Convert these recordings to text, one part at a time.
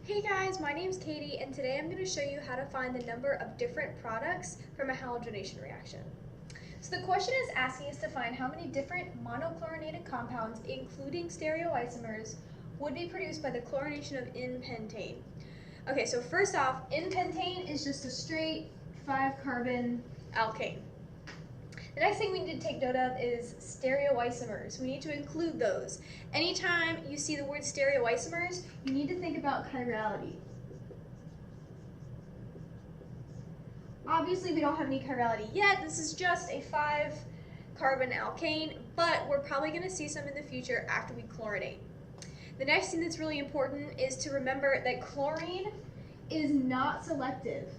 Hey guys, my name's Katie, and today I'm going to show you how to find the number of different products from a halogenation reaction. So the question is asking us to find how many different monochlorinated compounds, including stereoisomers, would be produced by the chlorination of N-pentane. Okay, so first off, N-pentane is just a straight 5-carbon alkane. The next thing we need to take note of is stereoisomers. We need to include those. Anytime you see the word stereoisomers, you need to think about chirality. Obviously, we don't have any chirality yet. This is just a 5-carbon alkane, but we're probably going to see some in the future after we chlorinate. The next thing that's really important is to remember that chlorine is not selective.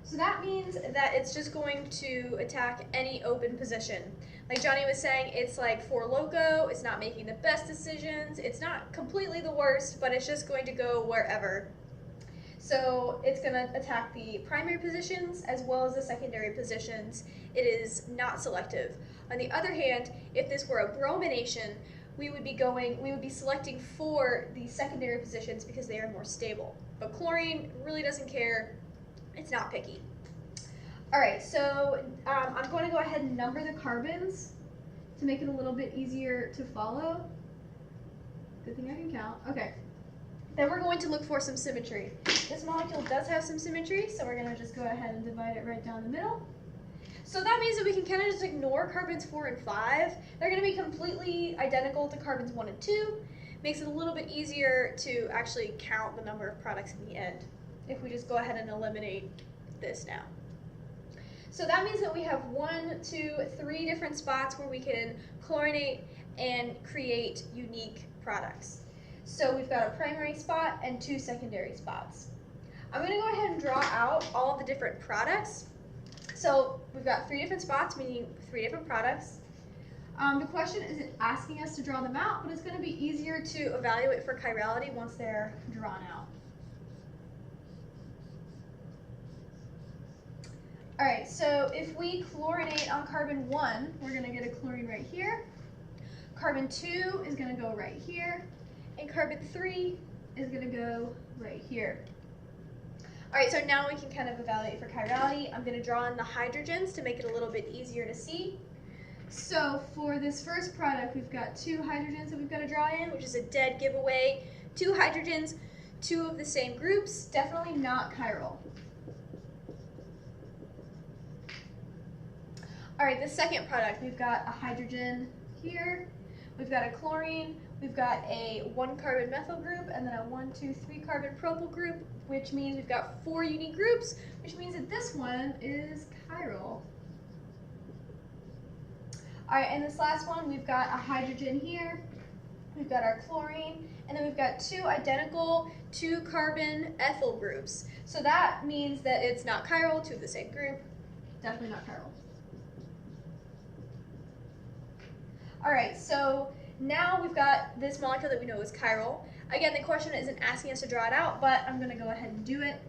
So that means that it's just going to attack any open position. Like Johnny was saying, it's like for loco, it's not making the best decisions, it's not completely the worst, but it's just going to go wherever. So it's going to attack the primary positions as well as the secondary positions. It is not selective. On the other hand, if this were a bromination, we would be selecting for the secondary positions because they are more stable. But chlorine really doesn't care. It's not picky. All right, so I'm going to go ahead and number the carbons to make it a little bit easier to follow. Good thing I can count. Okay. Then we're going to look for some symmetry. This molecule does have some symmetry, so we're going to just go ahead and divide it right down the middle. So that means that we can kind of just ignore carbons 4 and 5. They're going to be completely identical to carbons 1 and 2. Makes it a little bit easier to actually count the number of products in the end if we just go ahead and eliminate this now. So that means that we have 1, 2, 3 different spots where we can chlorinate and create unique products. So we've got a primary spot and 2 secondary spots. I'm going to go ahead and draw out all of the different products. So we've got 3 different spots, meaning 3 different products. The question isn't asking us to draw them out, but it's going to be easier to evaluate for chirality once they're drawn out. All right, so if we chlorinate on carbon 1, we're going to get a chlorine right here. Carbon 2 is going to go right here. And carbon 3 is going to go right here. All right, so now we can kind of evaluate for chirality. I'm going to draw in the hydrogens to make it a little bit easier to see. So for this first product, we've got 2 hydrogens that we've got to draw in, which is a dead giveaway. 2 hydrogens, 2 of the same groups, definitely not chiral. All right, the second product, we've got a hydrogen here, we've got a chlorine, we've got a 1-carbon methyl group, and then a 1, 2, 3-carbon propyl group, which means we've got 4 unique groups, which means that this one is chiral. All right, and this last one, we've got a hydrogen here, we've got our chlorine, and then we've got 2 identical 2-carbon ethyl groups. So that means that it's not chiral, 2 of the same group, definitely not chiral. All right, so now we've got this molecule that we know is chiral. Again, the question isn't asking us to draw it out, but I'm going to go ahead and do it.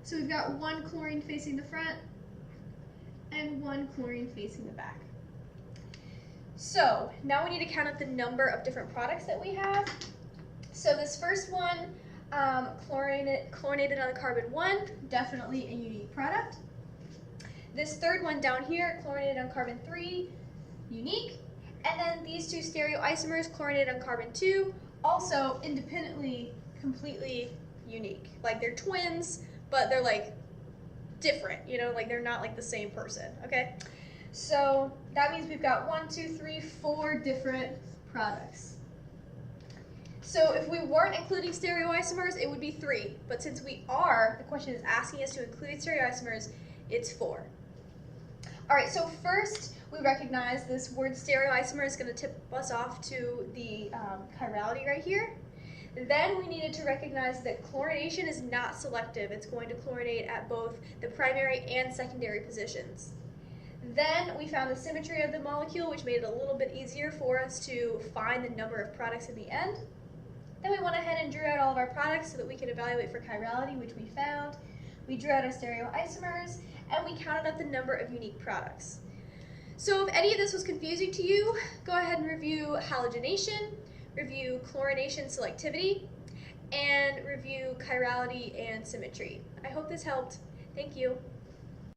So we've got 1 chlorine facing the front and 1 chlorine facing the back. So now we need to count up the number of different products that we have. So this first one, chlorinated on carbon 1, definitely a unique product. This third one down here, chlorinated on carbon 3, unique. And then these 2 stereoisomers, chlorinated on carbon 2, also independently, completely unique. Like they're twins, but they're like different, you know, like they're not like the same person, okay? So that means we've got 1, 2, 3, 4 different products. So if we weren't including stereoisomers, it would be 3. But since we are, the question is asking us to include stereoisomers, it's 4. All right, so first we recognize this word stereoisomer is going to tip us off to the chirality right here. Then we needed to recognize that chlorination is not selective. It's going to chlorinate at both the primary and secondary positions. Then we found the symmetry of the molecule, which made it a little bit easier for us to find the number of products in the end. Then we went ahead and drew out all of our products so that we could evaluate for chirality, which we found. We drew out our stereoisomers, and we counted up the number of unique products. So if any of this was confusing to you, go ahead and review halogenation, review chlorination selectivity, and review chirality and symmetry. I hope this helped. Thank you.